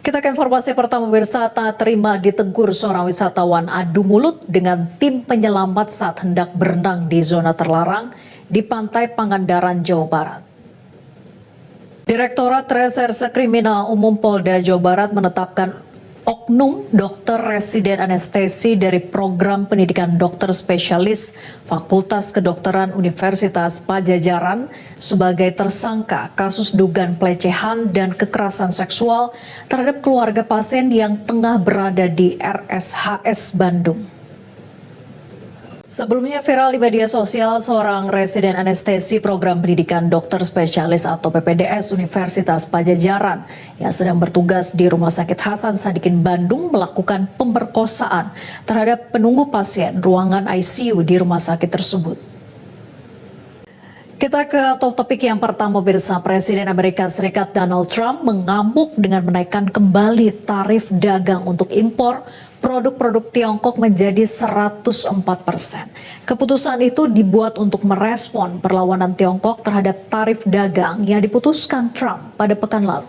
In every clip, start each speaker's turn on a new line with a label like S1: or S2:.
S1: Kita ke informasi pertama, pemirsa. Tak terima ditegur seorang wisatawan adu mulut dengan tim penyelamat saat hendak berenang di zona terlarang di Pantai Pangandaran, Jawa Barat. Direktorat Reserse Kriminal Umum Polda Jawa Barat menetapkan oknum dokter residen anestesi dari program pendidikan dokter spesialis Fakultas Kedokteran Universitas Padjadjaran sebagai tersangka kasus dugaan pelecehan dan kekerasan seksual terhadap keluarga pasien yang tengah berada di RSHS Bandung. Sebelumnya viral di media sosial seorang residen anestesi program pendidikan dokter spesialis atau PPDS Universitas Padjadjaran yang sedang bertugas di Rumah Sakit Hasan Sadikin Bandung melakukan pemerkosaan terhadap penunggu pasien ruangan ICU di rumah sakit tersebut. Kita ke topik yang pertama, pemirsa. Presiden Amerika Serikat Donald Trump mengamuk dengan menaikkan kembali tarif dagang untuk impor produk-produk Tiongkok menjadi 104%. Keputusan itu dibuat untuk merespon perlawanan Tiongkok terhadap tarif dagang yang diputuskan Trump pada pekan lalu.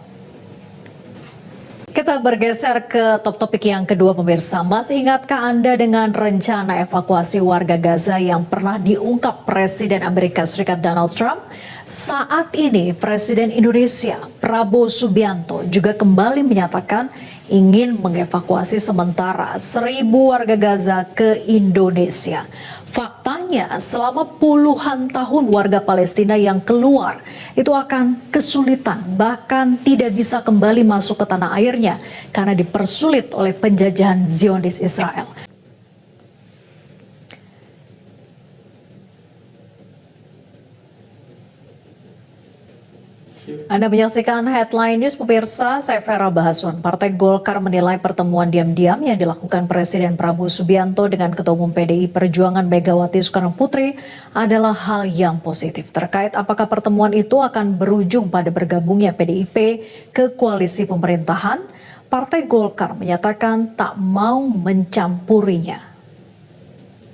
S1: Kita bergeser ke topik yang kedua, pemirsa. Masih ingatkah Anda dengan rencana evakuasi warga Gaza yang pernah diungkap Presiden Amerika Serikat Donald Trump? Saat ini Presiden Indonesia Prabowo Subianto juga kembali menyatakan ingin mengevakuasi sementara 1.000 warga Gaza ke Indonesia. Faktanya selama puluhan tahun warga Palestina yang keluar itu akan kesulitan, bahkan tidak bisa kembali masuk ke tanah airnya karena dipersulit oleh penjajahan Zionis Israel. Anda menyaksikan Headline News, pemirsa. Saya Vera Bahaswan. Partai Golkar menilai pertemuan diam-diam yang dilakukan Presiden Prabowo Subianto dengan Ketua Umum PDI Perjuangan Megawati Soekarno Putri adalah hal yang positif. Terkait apakah pertemuan itu akan berujung pada bergabungnya PDIP ke koalisi pemerintahan, Partai Golkar menyatakan tak mau mencampurinya.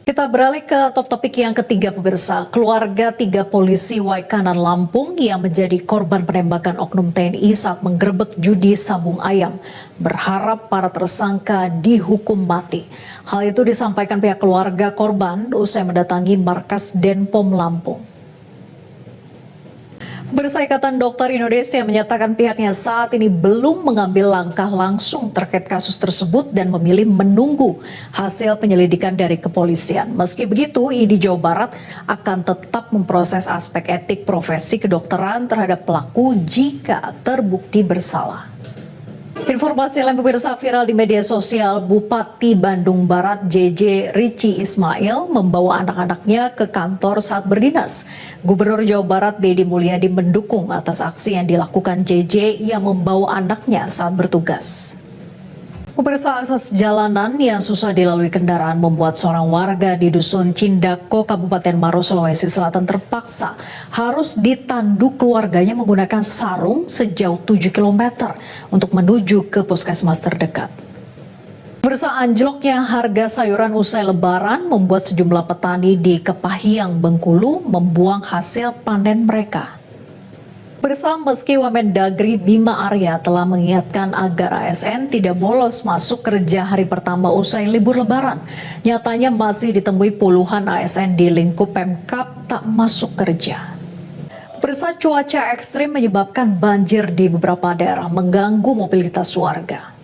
S1: Kita beralih ke topik yang ketiga, pemirsa. Keluarga 3 polisi Waikanan Lampung yang menjadi korban penembakan oknum TNI saat menggerebek judi sabung ayam berharap para tersangka dihukum mati. Hal itu disampaikan pihak keluarga korban usai mendatangi markas Denpom Lampung. Ikatan Dokter Indonesia menyatakan pihaknya saat ini belum mengambil langkah langsung terkait kasus tersebut dan memilih menunggu hasil penyelidikan dari kepolisian. Meski begitu, ID Jawa Barat akan tetap memproses aspek etik profesi kedokteran terhadap pelaku jika terbukti bersalah. Informasi lain, pemirsa, viral di media sosial. Bupati Bandung Barat JJ Rici Ismail membawa anak-anaknya ke kantor saat berdinas. Gubernur Jawa Barat Deddy Mulyadi mendukung atas aksi yang dilakukan JJ yang membawa anaknya saat bertugas. Pemirsa, akses jalanan yang susah dilalui kendaraan membuat seorang warga di Dusun Cindako, Kabupaten Maros, Sulawesi Selatan terpaksa harus ditandu keluarganya menggunakan sarung sejauh 7 km untuk menuju ke puskesmas terdekat. Pemirsa, anjloknya harga sayuran usai Lebaran membuat sejumlah petani di Kepahiang, Bengkulu membuang hasil panen mereka. Meski Wamendagri Bima Arya telah mengingatkan agar ASN tidak bolos masuk kerja hari pertama usai libur Lebaran, nyatanya masih ditemui puluhan ASN di lingkup Pemkab tak masuk kerja. Cuaca ekstrim menyebabkan banjir di beberapa daerah mengganggu mobilitas warga.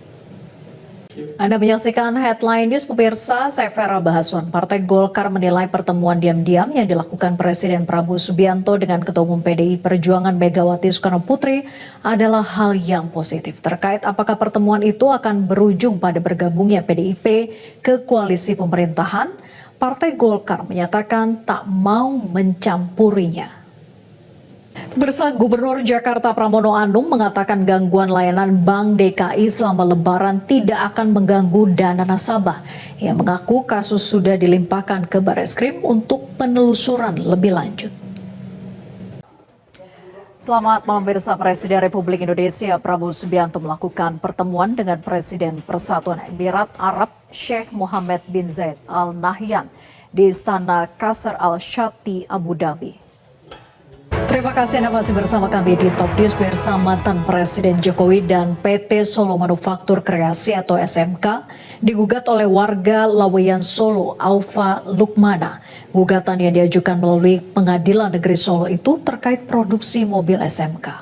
S1: Anda menyaksikan Headline News, pemirsa. Saya Vera Bahaswan. Partai Golkar menilai pertemuan diam-diam yang dilakukan Presiden Prabowo Subianto dengan Ketua Umum PDI Perjuangan Megawati Soekarno Putri adalah hal yang positif. Terkait apakah pertemuan itu akan berujung pada bergabungnya PDIP ke koalisi pemerintahan, Partai Golkar menyatakan tak mau mencampurinya. Gubernur Jakarta Pramono Anung mengatakan gangguan layanan Bank DKI selama Lebaran tidak akan mengganggu dana nasabah. Ia mengaku kasus sudah dilimpahkan ke Barreskrim untuk penelusuran lebih lanjut. Selamat malam, pemirsa. Presiden Republik Indonesia Prabowo Subianto melakukan pertemuan dengan Presiden Persatuan Emirat Arab Sheikh Mohammed bin Zayed Al Nahyan di Istana Qasr Al Shati, Abu Dhabi. Terima kasih Anda masih bersama kami di Top News bersama mantan Presiden Jokowi dan PT Solo Manufaktur Kreasi atau SMK digugat oleh warga Laweyan Solo, Aufa Lukmana. Gugatan yang diajukan melalui Pengadilan Negeri Solo itu terkait produksi mobil SMK.